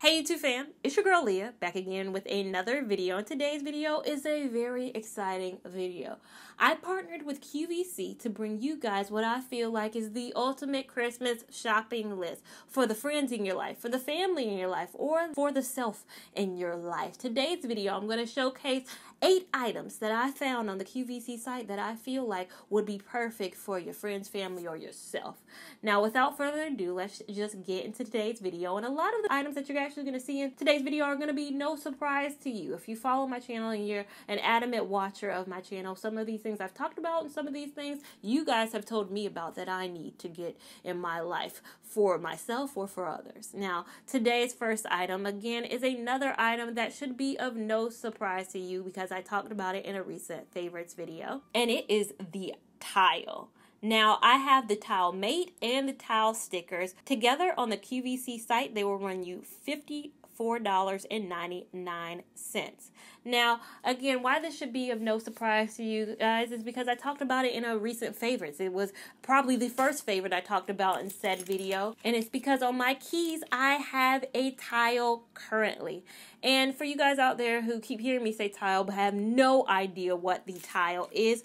Hey YouTube fam, it's your girl Leah back again with another video, and today's video is a very exciting video. I partnered with QVC to bring you guys what I feel like is the ultimate Christmas shopping list for the friends in your life, for the family in your life, or for the self in your life. Today's video I'm going to showcase 8 items that I found on the QVC site that I feel like would be perfect for your friends, family, or yourself. Now without further ado, let's just get into today's video, and a lot of the items that you're actually going to see in today's video are going to be no surprise to you. If you follow my channel and you're an adamant watcher of my channel, some of these things I've talked about and some of these things you guys have told me about that I need to get in my life for myself or for others. Now, today's first item, again, is another item that should be of no surprise to you because I talked about it in a recent favorites video, and it is the tile. Now, I have the tile mate and the tile stickers together on the QVC site. They will run you $54.99. Now, again, why this should be of no surprise to you guys is because I talked about it in a recent favorites. It was probably the first favorite I talked about in said video, and it's because on my keys, I have a tile currently. And for you guys out there who keep hearing me say tile but have no idea what the tile is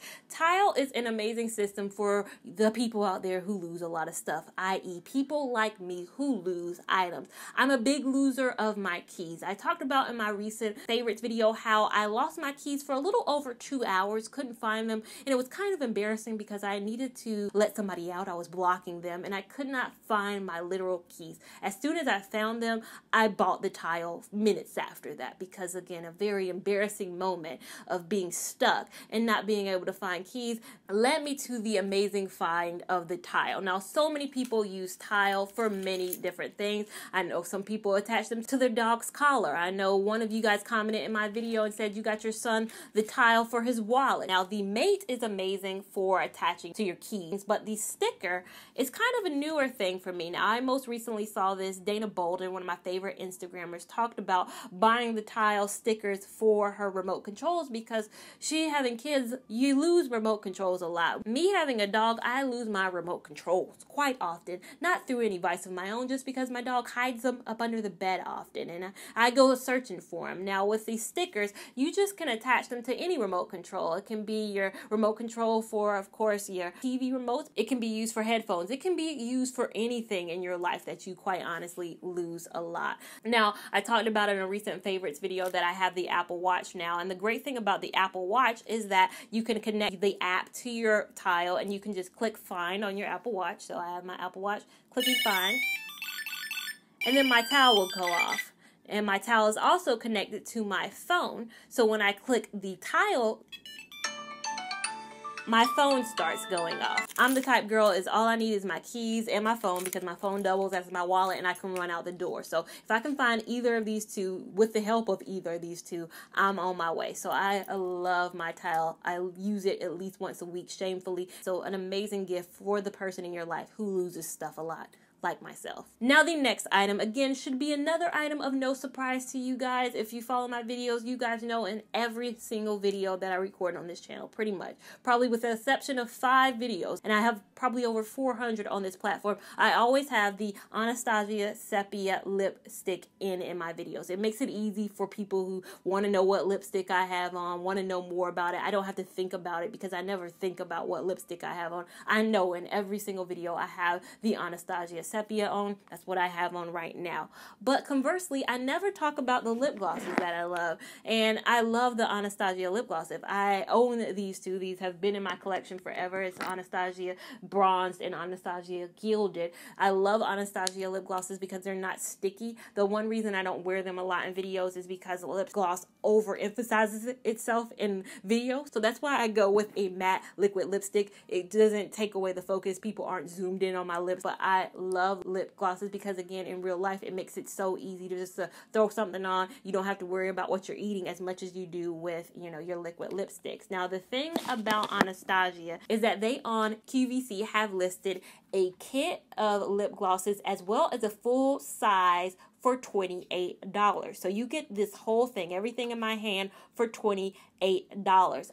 an amazing system for the people out there who lose a lot of stuff, i.e. people like me who lose items. I'm a big loser of my keys. I talked about in my recent favorites video how I lost my keys for a little over 2 hours, couldn't find them, and it was kind of embarrassing because I needed to let somebody out. I was blocking them, and I could not find my literal keys. As soon as I found them, I bought the tile minutes after that because, again, a very embarrassing moment of being stuck and not being able to find keys led me to the amazing find of the tile. Now, so many people use tile for many different things. I know some people attach them to their dog's collar. I know one of you guys commented in my video and said you got your son the tile for his wallet. Now, the mate is amazing for attaching to your keys, but the sticker is kind of a newer thing for me. Now, I most recently saw this. Dana Bolden, one of my favorite Instagrammers, talked about buying the tile stickers for her remote controls because she having kids, you lose remote controls a lot. Me having a dog, I lose my remote controls quite often, not through any vice of my own, just because my dog hides them up under the bed often, and I go searching for them. Now, with these stickers, you just can attach them to any remote control. It can be your remote control for, of course, your TV remotes. It can be used for headphones. It can be used for anything in your life that you quite honestly lose a lot. Now, I talked about in a recent favorites video that I have the Apple Watch now, and the great thing about the Apple Watch is that you can connect the app to your tile and you can just click find on your Apple Watch. So I have my Apple Watch, clicking find, and then my tile will go off. And my tile is also connected to my phone. So when I click the tile, my phone starts going off. I'm the type girl is all I need is my keys and my phone because my phone doubles as my wallet and I can run out the door. So if I can find either of these two with the help of either of these two, I'm on my way. So I love my tile. I use it at least once a week, shamefully. So an amazing gift for the person in your life who loses stuff a lot, like myself. Now, the next item, again, should be another item of no surprise to you guys. If you follow my videos, you guys know in every single video that I record on this channel, pretty much, probably with the exception of 5 videos, and I have probably over 400 on this platform, I always have the Anastasia Sepia lipstick in my videos. It makes it easy for people who want to know what lipstick I have on, want to know more about it. I don't have to think about it because I never think about what lipstick I have on. I know in every single video I have the Anastasia Sepia on. That's what I have on right now. But conversely, I never talk about the lip glosses that I love. And I love the Anastasia lip gloss. If I own these two, these have been in my collection forever. It's Anastasia Bronzed and Anastasia Gilded. I love Anastasia lip glosses because they're not sticky. The one reason I don't wear them a lot in videos is because lip gloss overemphasizes itself in video. So that's why I go with a matte liquid lipstick. It doesn't take away the focus. People aren't zoomed in on my lips, but I love lip glosses because, again, in real life, it makes it so easy to just throw something on. You don't have to worry about what you're eating as much as you do with, you know, your liquid lipsticks. Now, the thing about Anastasia is that they on QVC have listed a kit of lip glosses as well as a full-size for $28. So you get this whole thing, everything in my hand, for $28.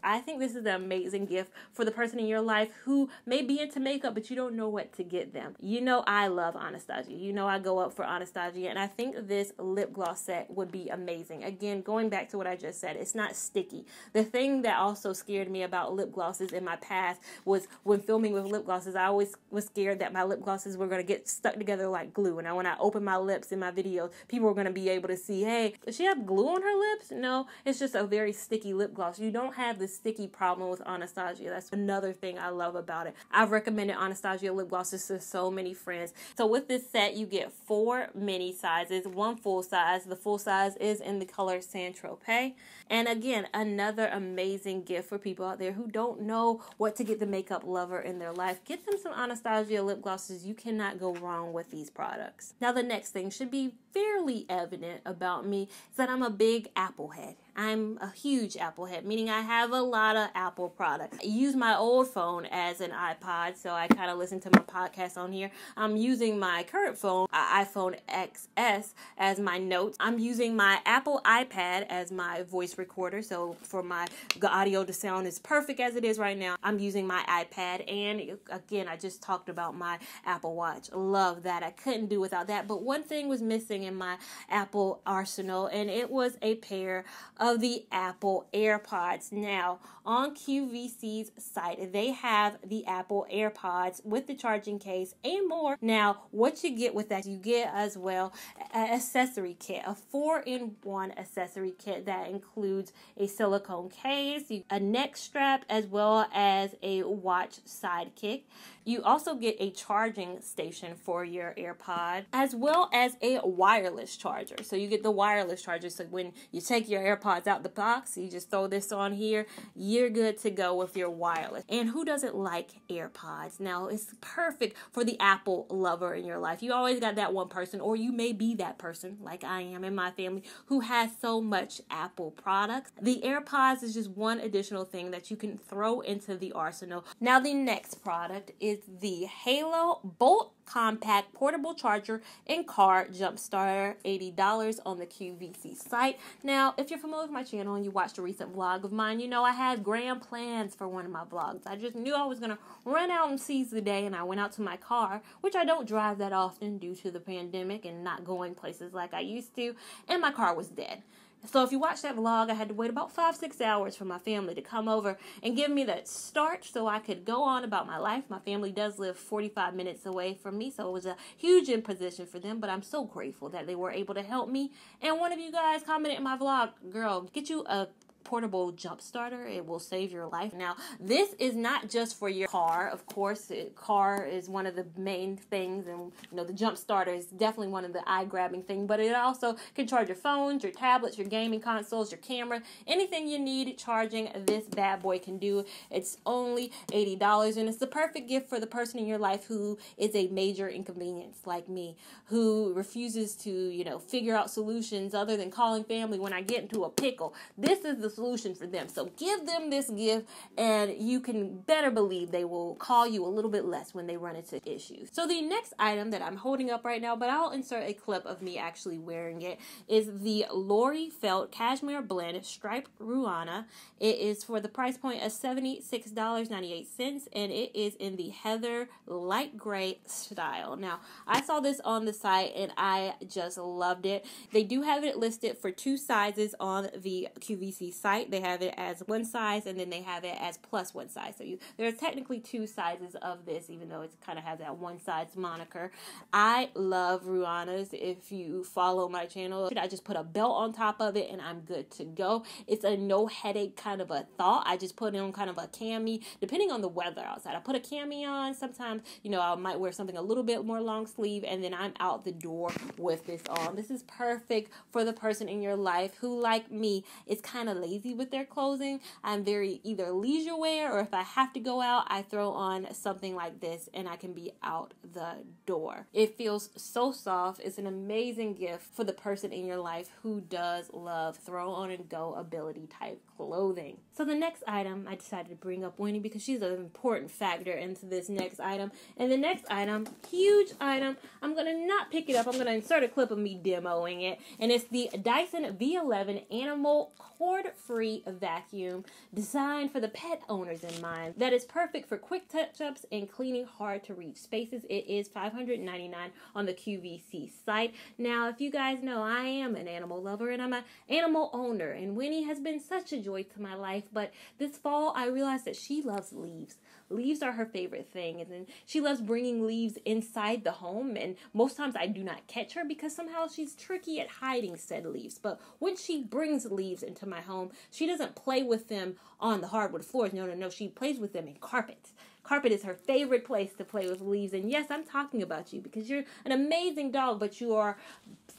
I think this is an amazing gift for the person in your life who may be into makeup, but you don't know what to get them. You know I love Anastasia. You know I go up for Anastasia, and I think this lip gloss set would be amazing. Again, going back to what I just said, it's not sticky. The thing that also scared me about lip glosses in my past was when filming with lip glosses, I always was scared that my lip glosses were going to get stuck together like glue. And when I open my lips in my videos, people were going to be able to see, hey, does she have glue on her lips? No, it's just a very sticky lip gloss. You don't have the sticky problem with Anastasia. That's another thing I love about it. I've recommended Anastasia lip glosses to so many friends. So with this set, you get 4 mini sizes, 1 full size. The full size is in the color Saint-Tropez. And again, another amazing gift for people out there who don't know what to get the makeup lover in their life. Get them some Anastasia lip glosses. You cannot go wrong with these products. Now, the next thing should be fairly evident about me is that I'm a big Apple head. I'm a huge Apple head, meaning I have a lot of Apple products. I use my old phone as an iPod, so I kind of listen to my podcast on here. I'm using my current phone, iPhone XS, as my notes. I'm using my Apple iPad as my voice recorder, so for my audio to sound as perfect as it is right now, I'm using my iPad. And again, I just talked about my Apple Watch. Love that. I couldn't do without that. But one thing was missing in my Apple arsenal, and it was a pair of the Apple Airpods. Now, on QVC's site, they have the Apple Airpods with the charging case and more. Now, what you get with that, you get as well an accessory kit, a 4-in-1 accessory kit that includes a silicone case, a neck strap, as well as a watch sidekick. You also get a charging station for your AirPod, as well as a wireless charger. So you get the wireless charger. So when you take your AirPods out the box, you just throw this on here, you're good to go with your wireless. And who doesn't like AirPods? Now, it's perfect for the Apple lover in your life. You always got that one person, or you may be that person, like I am in my family, who has so much Apple products. The AirPods is just one additional thing that you can throw into the arsenal. Now, the next product is the Halo Bolt Compact Portable Charger and Car Jumpstarter, $80 on the QVC site. Now, if you're familiar with my channel and you watched a recent vlog of mine, you know I had grand plans for one of my vlogs. I just knew I was going to run out and seize the day, and I went out to my car, which I don't drive that often due to the pandemic and not going places like I used to, and my car was dead. So if you watch that vlog, I had to wait about 5-6 hours for my family to come over and give me that start so I could go on about my life. My family does live 45 minutes away from me, so it was a huge imposition for them, but I'm so grateful that they were able to help me. And one of you guys commented in my vlog, girl, get you a portable jump starter. It will save your life. Now, this is not just for your car. Of course, car is one of the main things, and you know the jump starter is definitely one of the eye-grabbing things, but it also can charge your phones, your tablets, your gaming consoles, your camera, anything you need charging, this bad boy can do. It's only $80, and it's the perfect gift for the person in your life who is a major inconvenience like me, who refuses to, you know, figure out solutions other than calling family when I get into a pickle. This is the solution for them. So give them this gift, and you can better believe they will call you a little bit less when they run into issues. So the next item that I'm holding up right now, but I'll insert a clip of me actually wearing it, is the Lori Felt Cashmere Blend Striped Rihanna. It is for the price point of $76.98, and it is in the Heather light gray style. Now, I saw this on the site, and I just loved it. They do have it listed for 2 sizes on the QVC site. They have it as 1 size, and then they have it as plus 1 size. So there's technically 2 sizes of this, even though it kind of has that 1 size moniker. I love Rihanna's. If you follow my channel, I just put a belt on top of it, and I'm good to go. It's a no headache kind of a thought. I just put on kind of a cami, depending on the weather outside. I put a cami on. Sometimes, you know, I might wear something a little bit more long sleeve, and then I'm out the door with this on. This is perfect for the person in your life who, like me, is kind of lazy with their clothing. I'm very either leisure wear, or if I have to go out, I throw on something like this and I can be out the door. It feels so soft. It's an amazing gift for the person in your life who does love throw on and go ability type clothing. So the next item, I decided to bring up Winnie because she's an important factor into this next item. And the next item, huge item, I'm going to not pick it up. I'm going to insert a clip of me demoing it. And it's the Dyson V11 Animal Cord-Free Vacuum, designed for the pet owners in mind. That is perfect for quick touch-ups and cleaning hard-to-reach spaces. It is $599 on the QVC site. Now, if you guys know, I am an animal lover and I'm an animal owner. And Winnie has been such a joy to my life. But this fall, I realized that she loves leaves. Leaves are her favorite thing, and then she loves bringing leaves inside the home, and most times I do not catch her because somehow she's tricky at hiding said leaves. But when she brings leaves into my home, she doesn't play with them on the hardwood floors. No, she plays with them in carpets. Carpet is her favorite place to play with leaves. And yes, I'm talking about you because you're an amazing dog, but you are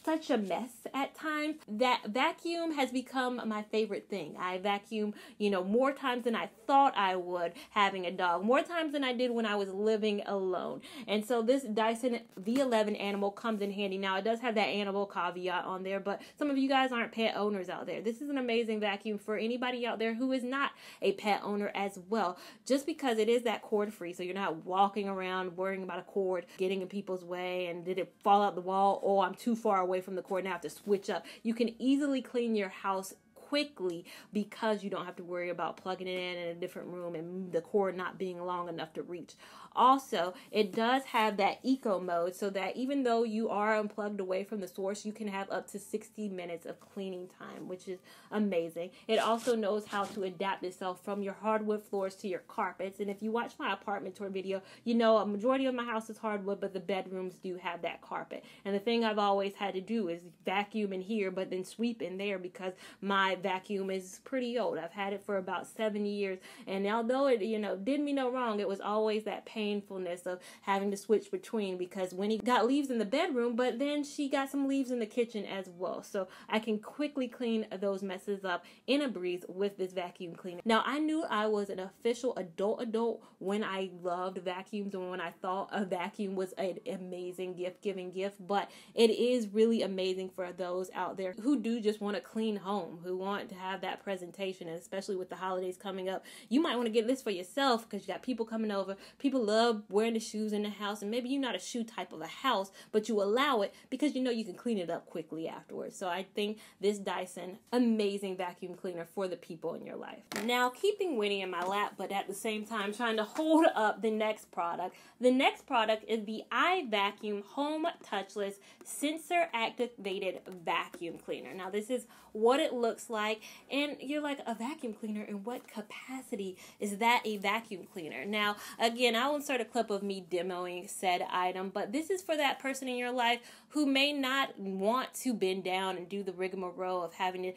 such a mess at times. That vacuum has become my favorite thing. I vacuum, more times than I thought I would having a dog, more times than I did when I was living alone. And so this Dyson V11 Animal comes in handy. Now, it does have that animal caveat on there, but some of you guys aren't pet owners out there. This is an amazing vacuum for anybody out there who is not a pet owner as well. Just because it is that cord-free, so you're not walking around worrying about a cord getting in people's way, and did it fall out the wall? Oh, I'm too far away from the cord, now I have to switch up. You can easily clean your house quickly because you don't have to worry about plugging it in a different room and the cord not being long enough to reach. Also, it does have that eco mode so that even though you are unplugged away from the source, you can have up to 60 minutes of cleaning time, which is amazing. It also knows how to adapt itself from your hardwood floors to your carpets. And if you watch my apartment tour video, you know a majority of my house is hardwood, but the bedrooms do have that carpet. And the thing I've always had to do is vacuum in here, but then sweep in there because my vacuum is pretty old. I've had it for about 7 years. And although it, did me no wrong, it was always that painfulness of having to switch between, because when he got leaves in the bedroom, but then she got some leaves in the kitchen as well. So I can quickly clean those messes up in a breeze with this vacuum cleaner. Now, I knew I was an official adult when I loved vacuums and when I thought a vacuum was an amazing gift-giving gift, but it is really amazing for those out there who do just want to clean home, who want to have that presentation, and especially with the holidays coming up, you might want to get this for yourself because you got people coming over. People love wearing the shoes in the house, and maybe you're not a shoe type of a house, but you allow it because you know you can clean it up quickly afterwards. So I think this Dyson, amazing vacuum cleaner for the people in your life. Now, keeping Winnie in my lap, but at the same time trying to hold up the next product. The next product is the iVacuum Home Touchless Sensor Activated Vacuum Cleaner. Now, this is what it looks like, and you're like, a vacuum cleaner? In what capacity is that a vacuum cleaner? Now, again, I'll insert a clip of me demoing said item, but this is for that person in your life who may not want to bend down and do the rigmarole of having to,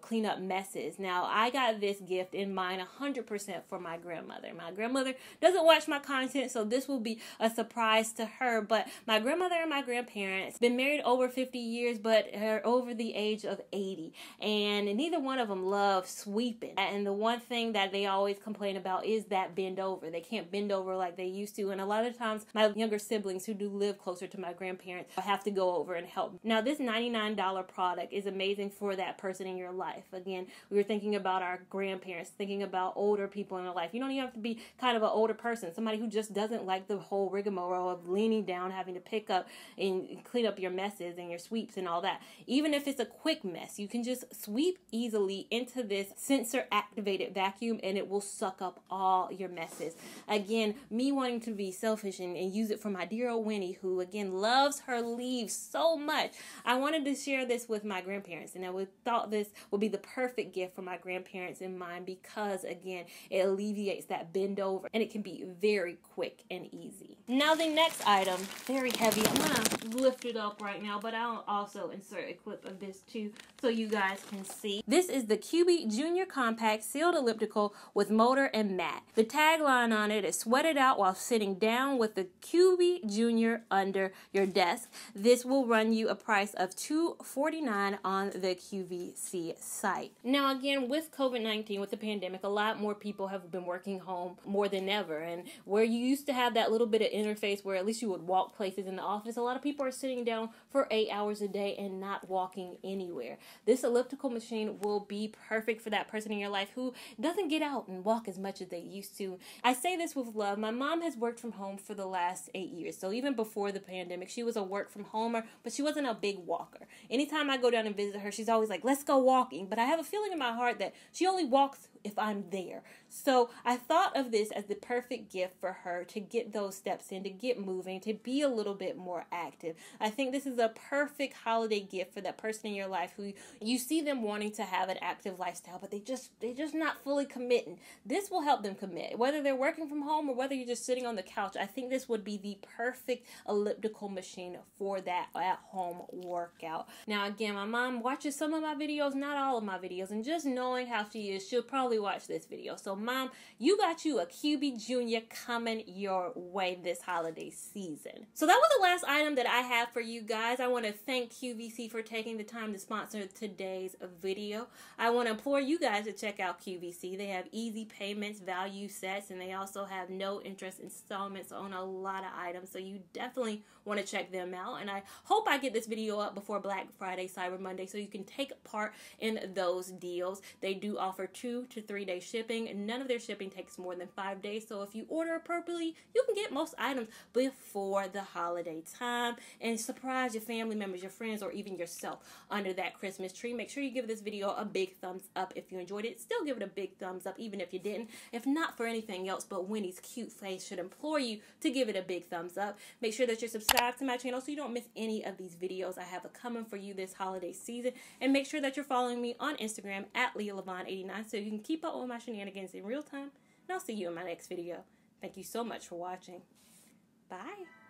clean up messes. Now, I got this gift in mind 100% for my grandmother. My grandmother doesn't watch my content, so this will be a surprise to her, but my grandmother and my grandparents been married over 50 years, but are over the age of 80, and neither one of them love sweeping. And the one thing that they always complain about is that bend over. They can't bend over like they used to, and a lot of times my younger siblings who do live closer to my grandparents have to go over and help. Now, this $99 product is amazing for that person in your life. Again, we were thinking about our grandparents, thinking about older people in our life. You don't even have to be kind of an older person, somebody who just doesn't like the whole rigmarole of leaning down, having to pick up and clean up your messes and your sweeps and all that. Even if it's a quick mess, you can just sweep easily into this sensor activated vacuum and it will suck up all your messes. Again, me wanting to be selfish and use it for my dear old Winnie, who again loves her leaves so much, I wanted to share this with my grandparents, and I thought this would be the perfect gift for my grandparents in mind because again, it alleviates that bend over and it can be very quick and easy. Now, the next item, very heavy. I'm gonna lift it up right now, but I'll also insert a clip of this too so you guys can see. This is the QB Junior Compact Sealed Elliptical with motor and mat. The tagline on it is "Sweat it out while sitting down with the QV Junior under your desk. This will run you a price of $249 on the QVC site. Now again, with COVID-19, with the pandemic, a lot more people have been working home more than ever. And where you used to have that little bit of interface where at least you would walk places in the office, a lot of people are sitting down for 8 hours a day and not walking anywhere. This elliptical machine will be perfect for that person in your life who doesn't get out and walk as much as they used to. I say this with love. My mom has worked from home for the last 8 years. So even before the pandemic, she was a work from homer, but she wasn't a big walker. Anytime I go down and visit her, she's always like, let's go walking. But I have a feeling in my heart that she only walks if I'm there. So I thought of this as the perfect gift for her to get those steps in, to get moving, to be a little bit more active. I think this is a perfect holiday gift for that person in your life who you see them wanting to have an active lifestyle, but they're just not fully committing. This will help them commit. Whether they're working from home or whether you're just sitting on the couch, I think this would be the perfect elliptical machine for that at-home workout. Now again, my mom watches some of my videos, not all of my videos, and just knowing how she is, she'll probably watch this video. So Mom, you got you a QB Junior coming your way this holiday season. So that was the last item that I have for you guys. I want to thank QVC for taking the time to sponsor today's video. I want to implore you guys to check out QVC. They have easy payments, value sets, and they also have no interest installments on a lot of items. So you definitely want to check them out. And I hope I get this video up before Black Friday, Cyber Monday, so you can take part in those deals. They do offer 2 to 3 day shipping, and none of their shipping takes more than 5 days. So if you order appropriately, you can get most items before the holiday time and surprise your family members, your friends, or even yourself under that Christmas tree. Make sure you give this video a big thumbs up if you enjoyed it. Still give it a big thumbs up even if you didn't. If not for anything else, but Winnie's cute face should implore you to give it a big thumbs up. Make sure that you're subscribed to my channel so you don't miss any of these videos I have coming for you this holiday season. And make sure that you're following me on Instagram at Lavon89 so you can keep up with my shenanigans in real time. And I'll see you in my next video. Thank you so much for watching. Bye.